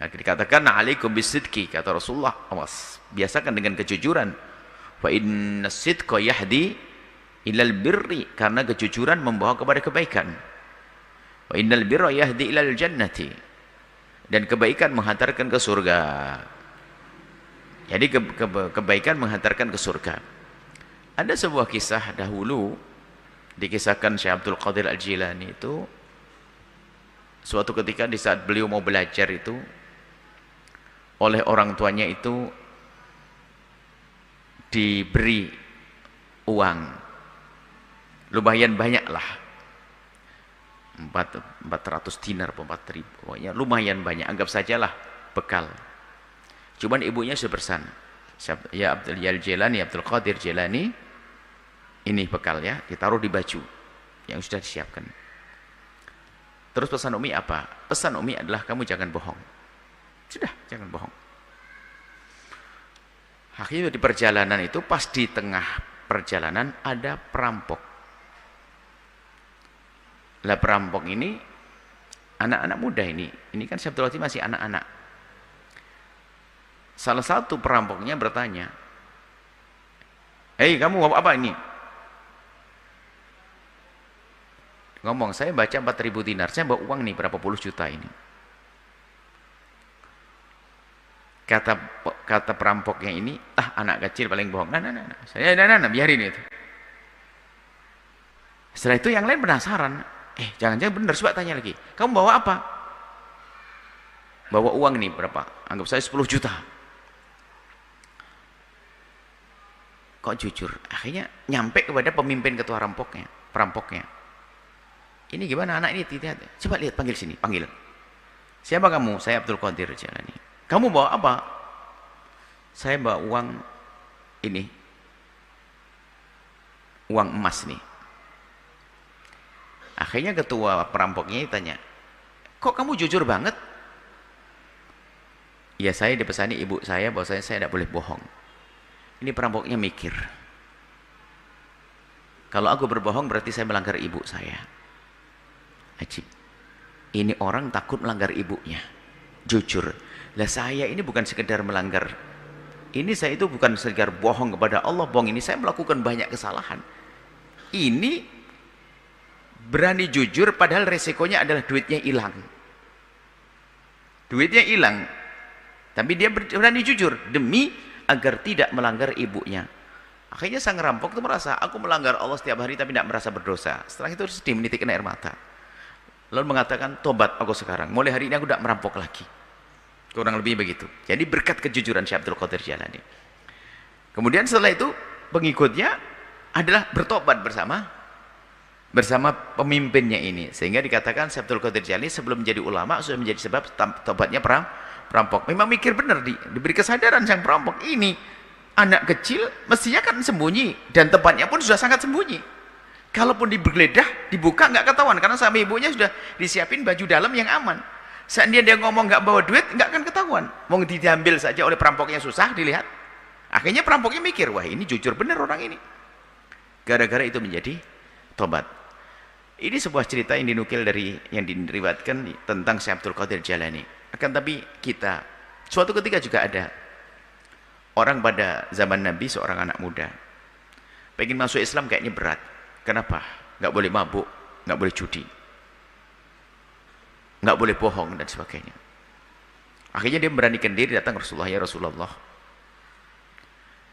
Dikatakan alaikum bisidqi, kata Rasulullah, awas, biasakan dengan kejujuran. Fa inna sidqa yahdi ilal birri, karena kejujuran membawa kepada kebaikan. Wa innal birra yahdi ilal jannati, dan kebaikan menghantarkan ke surga. Jadi kebaikan menghantarkan ke surga. Ada sebuah kisah dahulu dikisahkan Syekh Abdul Qadir Al-Jilani itu, suatu ketika di saat beliau mau belajar itu, oleh orang tuanya itu diberi uang lumayan banyak lah, 400 dinar, 4.000, pokoknya lumayan banyak, anggap sajalah bekal. Cuman ibunya sudah berpesan, ya Abdul Qadir Jilani, ini bekal ya, ditaruh di baju yang sudah disiapkan. Terus pesan Umi apa? Pesan Umi adalah kamu jangan bohong. Sudah, jangan bohong. Akhirnya di perjalanan itu, pas di tengah perjalanan ada perampok. Lah perampok ini anak-anak muda ini kan Syekh Abdul Qadir masih anak-anak. Salah satu perampoknya bertanya, "Hei, kamu mau apa ini?" Ngomong, "Saya baca 4.000 dinar, saya bawa uang nih berapa puluh juta ini." Kata perampoknya ini, anak kecil paling bohong. Nah, biarin itu. Setelah itu yang lain penasaran, jangan-jangan benar, coba tanya lagi, "Kamu bawa apa?" "Bawa uang nih berapa? Anggap saya 10 juta." Kok jujur? Akhirnya nyampe kepada pemimpin ketua perampoknya. "Ini gimana anak ini? Tidak. Coba lihat, panggil sini, panggil. Siapa kamu?" "Saya Abdul Qadir Jilani." "Kamu bawa apa?" "Saya bawa uang ini, uang emas nih." Akhirnya ketua perampoknya tanya, "Kok kamu jujur banget?" "Ya, saya dipesani ibu saya bahwa saya tidak boleh bohong." Ini perampoknya mikir, kalau aku berbohong berarti saya melanggar ibu saya. Ajib, ini orang takut melanggar ibunya, jujur. Lah saya ini bukan sekedar melanggar, ini saya itu bukan sekedar bohong kepada Allah, bohong ini saya melakukan banyak kesalahan. Ini berani jujur padahal resikonya adalah duitnya hilang. Duitnya hilang, tapi dia berani jujur demi agar tidak melanggar ibunya. Akhirnya sang rampok itu merasa, aku melanggar Allah setiap hari tapi tidak merasa berdosa. Setelah itu sedih, menitikkan air mata, lalu mengatakan, "Tobat aku sekarang, mulai hari ini aku tidak merampok lagi." Kurang lebih begitu. Jadi berkat kejujuran Syekh Abdul Qadir Jilani. Kemudian setelah itu pengikutnya adalah bertobat bersama pemimpinnya ini, sehingga dikatakan Syekh Abdul Qadir Jilani sebelum menjadi ulama sudah menjadi sebab tobatnya perampok. Memang mikir benar, diberi kesadaran sang perampok ini, anak kecil mestinya kan sembunyi, dan tempatnya pun sudah sangat sembunyi. Kalaupun digeledah, dibuka nggak ketahuan, karena sama ibunya sudah disiapin baju dalam yang aman. Seandainya dia ngomong nggak bawa duit, nggak akan ketahuan. Mau diambil saja oleh perampoknya susah dilihat. Akhirnya perampoknya mikir, wah ini jujur benar orang ini. Gara-gara itu menjadi tobat. Ini sebuah cerita yang dinukil dari yang diriwayatkan tentang Syekh Abdul Qadir Jilani. Akan tapi kita, suatu ketika juga ada orang pada zaman Nabi, seorang anak muda pengen masuk Islam, kayaknya berat. Kenapa? Nggak boleh mabuk, nggak boleh judi, nggak boleh bohong dan sebagainya. Akhirnya dia memberanikan diri datang ke Rasulullah, "Ya Rasulullah,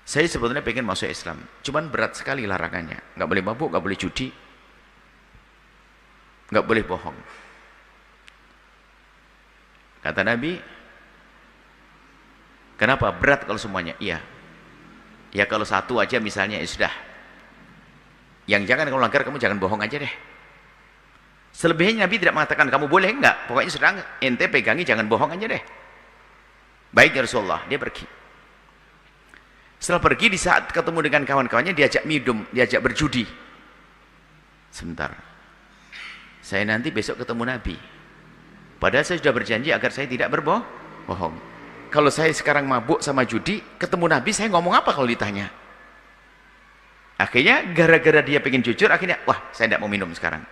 saya sebetulnya pengen masuk Islam, cuman berat sekali larangannya, nggak boleh mabuk, nggak boleh judi, nggak boleh bohong." Kata Nabi, "Kenapa berat kalau semuanya?" "Iya, ya kalau satu aja misalnya ya sudah, yang jangan kamu langgar, kamu jangan bohong aja deh." Selebihnya Nabi tidak mengatakan kamu boleh, enggak, pokoknya sedang ente pegangi, jangan bohong aja deh. "Baik ya Rasulullah." Dia pergi. Setelah pergi, di saat ketemu dengan kawan-kawannya, diajak minum, diajak berjudi. "Sebentar, saya nanti besok ketemu Nabi, padahal saya sudah berjanji agar saya tidak berbohong. Kalau saya sekarang mabuk sama judi, ketemu Nabi, saya ngomong apa kalau ditanya?" Akhirnya gara-gara dia pengen jujur, akhirnya, wah saya tidak mau minum sekarang,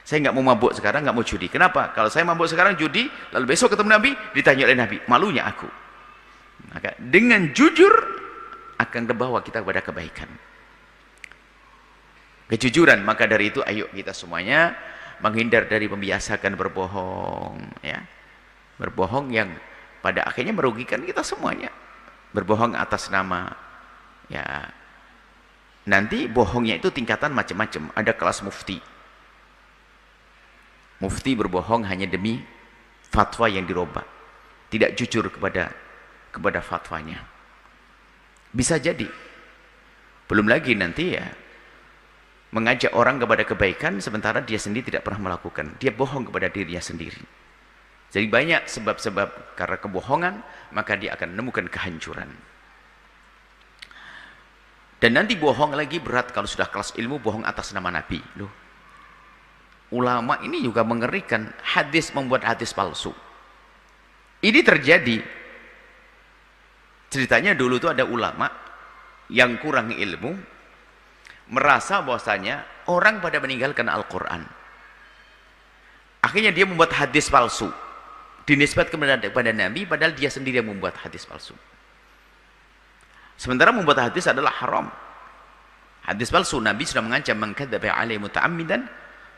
Saya nggak mau mabuk sekarang, nggak mau judi. Kenapa? Kalau saya mabuk sekarang judi, lalu besok ketemu Nabi, ditanya oleh Nabi, malunya aku. Maka dengan jujur akan kebawa kita kepada kebaikan. Kejujuran, maka dari itu ayo kita semuanya menghindar dari membiasakan berbohong, ya. Berbohong yang pada akhirnya merugikan kita semuanya. Berbohong atas nama, ya. Nanti bohongnya itu tingkatan macam-macam. Ada kelas mufti. Mufti berbohong hanya demi fatwa yang dirubah, tidak jujur kepada fatwanya. Bisa jadi. Belum lagi nanti ya mengajak orang kepada kebaikan sementara dia sendiri tidak pernah melakukan. Dia bohong kepada dirinya sendiri. Jadi banyak sebab-sebab karena kebohongan, maka dia akan menemukan kehancuran. Dan nanti bohong lagi berat kalau sudah kelas ilmu, bohong atas nama Nabi. Loh, ulama ini juga mengerikan, hadis, membuat hadis palsu. Ini terjadi. Ceritanya dulu itu ada ulama yang kurang ilmu, merasa bahwasanya orang pada meninggalkan Al-Quran. Akhirnya dia membuat hadis palsu, dinisbatkan kepada Nabi, padahal dia sendiri yang membuat hadis palsu. Sementara membuat hadis adalah haram. Hadis palsu, Nabi sudah mengancam, man kadzdzaba alaihi muta'ammidan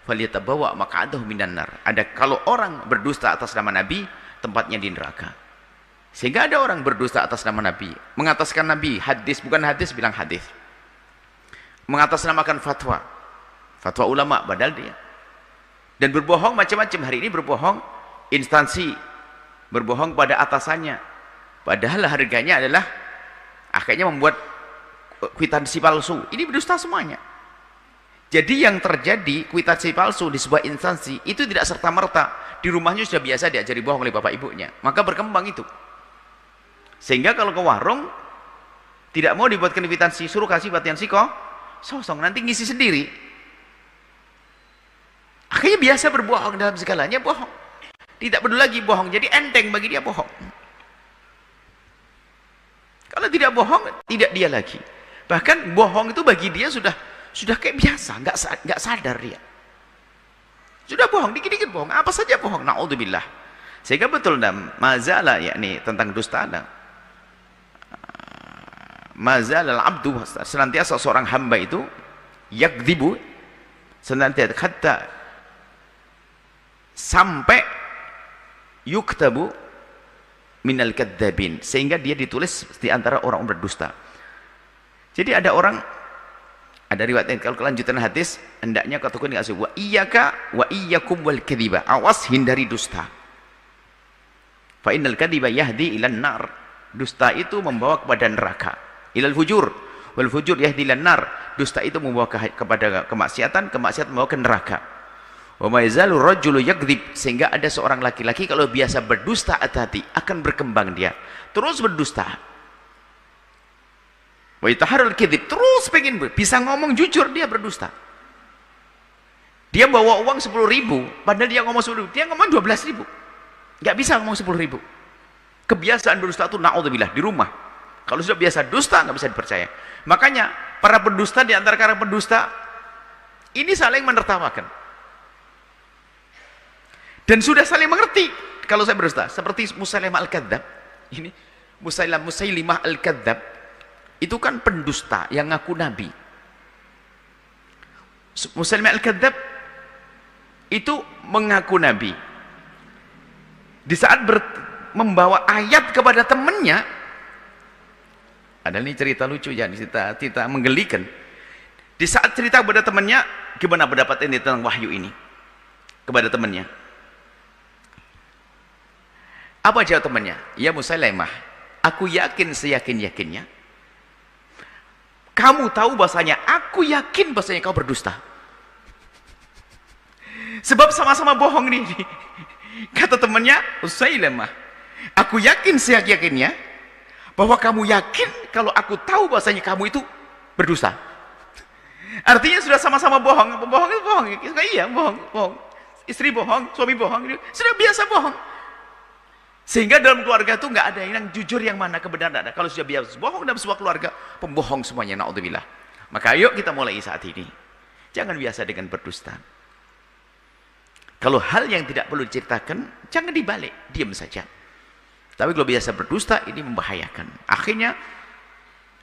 falyatabawwa maq'adahu minan nar. Ada, kalau orang berdusta atas nama Nabi, tempatnya di neraka. Sehingga ada orang berdusta atas nama Nabi, mengataskan Nabi, hadis bukan hadis bilang hadis, mengatasnamakan fatwa, fatwa ulama padahal dia, dan berbohong macam-macam. Hari ini berbohong instansi, berbohong pada atasannya, padahal harganya adalah akhirnya membuat kwitansi palsu. Ini berdusta semuanya. Jadi yang terjadi kwitansi palsu di sebuah instansi itu tidak serta-merta di rumahnya sudah biasa diajari bohong oleh bapak ibunya, maka berkembang itu. Sehingga kalau ke warung tidak mau dibuatkan kwitansi, suruh kasih kwitansi kok sosong, nanti ngisi sendiri. Akhirnya biasa berbohong dalam segalanya, bohong. Tidak peduli lagi bohong, jadi enteng bagi dia bohong. Kalau tidak bohong, tidak dia lagi. Bahkan bohong itu bagi dia sudah kayak biasa, nggak sadar dia. Sudah bohong, dikit-dikit bohong, apa saja bohong, naudzubillah. Sehingga betul mazalah, yakni tentang dusta, mazalal abdu, senantiasa seorang hamba itu yakdzibu, senantiasa kata sampai yuktabu minal kadzabin, sehingga dia ditulis di antara orang berdusta. Jadi ada orang, ada riwayat kalau kelanjutan hadis, hendaknya kau tekuni wa iyyaka wa iyyakum wal kadziba, awas hindari dusta. Fa innal kadziba yahdi ilan nar, dusta itu membawa kepada neraka. Ilal fujur, wal fujur yahdi ilan nar, dusta itu membawa kepada kemaksiatan, kemaksiatan membawa ke neraka. Wa ma yazalu rajulu yakdzib, sehingga ada seorang laki-laki kalau biasa berdusta, hati-hati akan berkembang dia terus berdusta. Wa yataharul kadzib, terus pengen bisa ngomong jujur, dia berdusta. Dia bawa uang 10.000 padahal dia ngomong 10.000, dia ngomong 12.000. Enggak bisa ngomong 10.000. Kebiasaan berdusta itu naudzubillah di rumah. Kalau sudah biasa dusta nggak bisa dipercaya. Makanya para pendusta, di antara para pendusta ini saling menertawakan. Dan sudah saling mengerti kalau saya berdusta. Seperti Musailimah Al-Kadzdzab. Ini Musailimah Al-Kadzdzab itu kan pendusta yang ngaku nabi. Musailimah Al-Kadzdzab itu mengaku nabi. Di saat membawa ayat kepada temannya, ada ini cerita lucu ya, cerita menggelikan. Di saat cerita kepada temannya, gimana pendapat ini tentang wahyu ini kepada temannya? Apa jawab temannya? Ya Musailimah, aku yakin seyakin-yakinnya kamu tahu bahasanya, aku yakin bahasanya kau berdusta. Sebab sama-sama bohong nih. Kata temannya, Musailimah, aku yakin seyakin-yakinnya bahwa kamu yakin kalau aku tahu bahasanya kamu itu berdusta. Artinya sudah sama-sama bohong. Bohong itu bohong. Iya, bohong. Istri bohong, suami bohong, sudah biasa bohong. Sehingga dalam keluarga itu nggak ada yang jujur, yang mana kebenaran ada. Kalau sudah biasa bohong dalam sebuah keluarga, pembohong semuanya, naudzubillah. Maka ayo kita mulai saat ini. Jangan biasa dengan berdusta. Kalau hal yang tidak perlu diceritakan, jangan dibalik, diam saja. Tapi kalau biasa berdusta, ini membahayakan. Akhirnya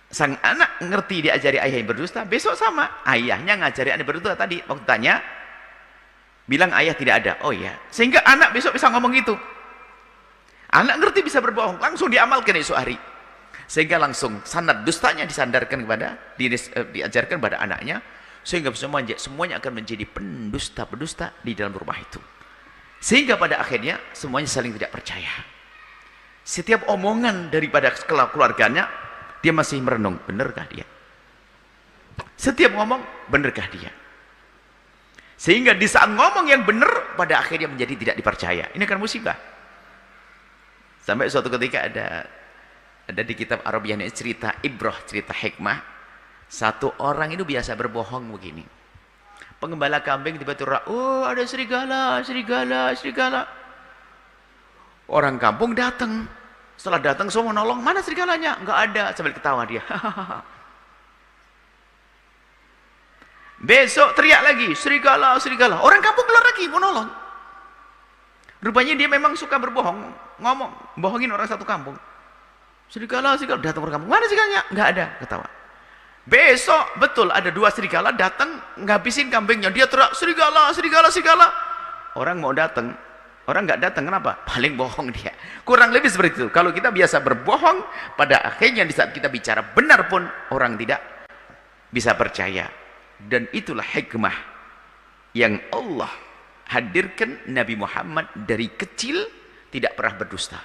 sang anak ngerti diajari ayah yang berdusta, besok sama ayahnya ngajari anak berdusta tadi. Waktu tanya, bilang ayah tidak ada. Oh iya, sehingga anak besok bisa ngomong itu. Anak ngerti bisa berbohong, langsung diamalkan esok hari. Sehingga langsung sanad dustanya disandarkan kepada, diajarkan kepada anaknya. Sehingga semuanya akan menjadi pendusta-pendusta di dalam rumah itu. Sehingga pada akhirnya semuanya saling tidak percaya. Setiap omongan daripada keluarganya, dia masih merenung, benarkah dia? Setiap ngomong, benarkah dia? Sehingga di saat ngomong yang benar, pada akhirnya menjadi tidak dipercaya. Ini kan musibah. Sampai suatu ketika ada di kitab Arabiah ini cerita ibrah, cerita hikmah. Satu orang itu biasa berbohong begini. Pengembala kambing tiba-tiba, oh ada serigala, serigala, serigala. Orang kampung datang. Setelah datang semua nolong, mana serigalanya? Enggak ada, sambil ketawa dia. Besok teriak lagi, serigala, serigala. Orang kampung keluar lagi mau nolong. Rupanya dia memang suka berbohong, ngomong, bohongin orang satu kampung. Serigala, serigala, datang orang kampung, mana serigalanya? Enggak ada, ketawa. Besok betul ada 2 serigala datang ngabisin kambingnya. Dia teriak serigala, serigala, serigala. Orang mau datang, orang nggak datang, kenapa? Paling bohong dia. Kurang lebih seperti itu. Kalau kita biasa berbohong, pada akhirnya di saat kita bicara benar pun orang tidak bisa percaya. Dan itulah hikmah yang Allah hadirkan Nabi Muhammad dari kecil tidak pernah berdusta.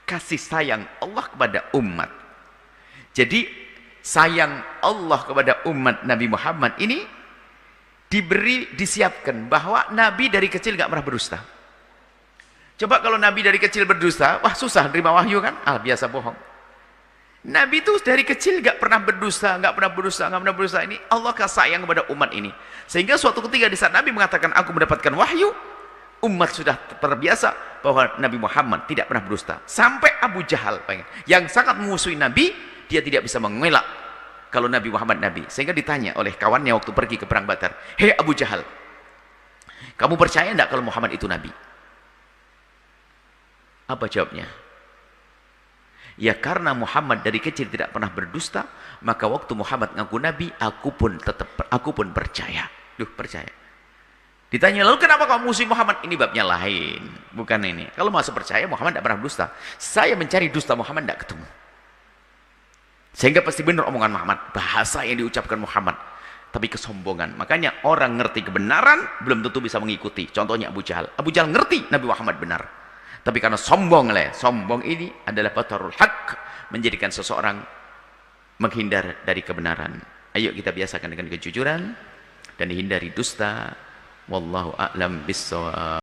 Kasih sayang Allah kepada umat. Jadi sayang Allah kepada umat Nabi Muhammad ini disiapkan bahwa Nabi dari kecil gak pernah berdusta. Coba kalau Nabi dari kecil berdusta, wah susah terima wahyu kan? Biasa bohong. Nabi itu dari kecil gak pernah berdusta, gak pernah berdusta, gak pernah berdusta. Ini Allah kasih sayang kepada umat ini. Sehingga suatu ketika di saat Nabi mengatakan aku mendapatkan wahyu, umat sudah terbiasa bahwa Nabi Muhammad tidak pernah berdusta. Sampai Abu Jahal yang sangat memusuhi Nabi, dia tidak bisa mengelak kalau Nabi Muhammad Nabi. Sehingga ditanya oleh kawannya waktu pergi ke perang Badar, hei Abu Jahal, kamu percaya tidak kalau Muhammad itu Nabi? Apa jawabnya? Ya karena Muhammad dari kecil tidak pernah berdusta, maka waktu Muhammad ngaku Nabi, aku pun percaya. Percaya. Ditanya, lalu kenapa kamu musuh Muhammad? Ini babnya lain, bukan ini. Kalau masuk percaya Muhammad tidak pernah berdusta, saya mencari dusta Muhammad tidak ketemu. Sehingga pasti benar omongan Muhammad, bahasa yang diucapkan Muhammad, tapi kesombongan. Makanya orang ngerti kebenaran belum tentu bisa mengikuti. Contohnya Abu Jahal. Abu Jahal ngerti Nabi Muhammad benar, tapi karena sombong ini adalah batarul haq, menjadikan seseorang menghindar dari kebenaran. Ayo kita biasakan dengan kejujuran dan hindari dusta. Wallahu a'lam bissawab.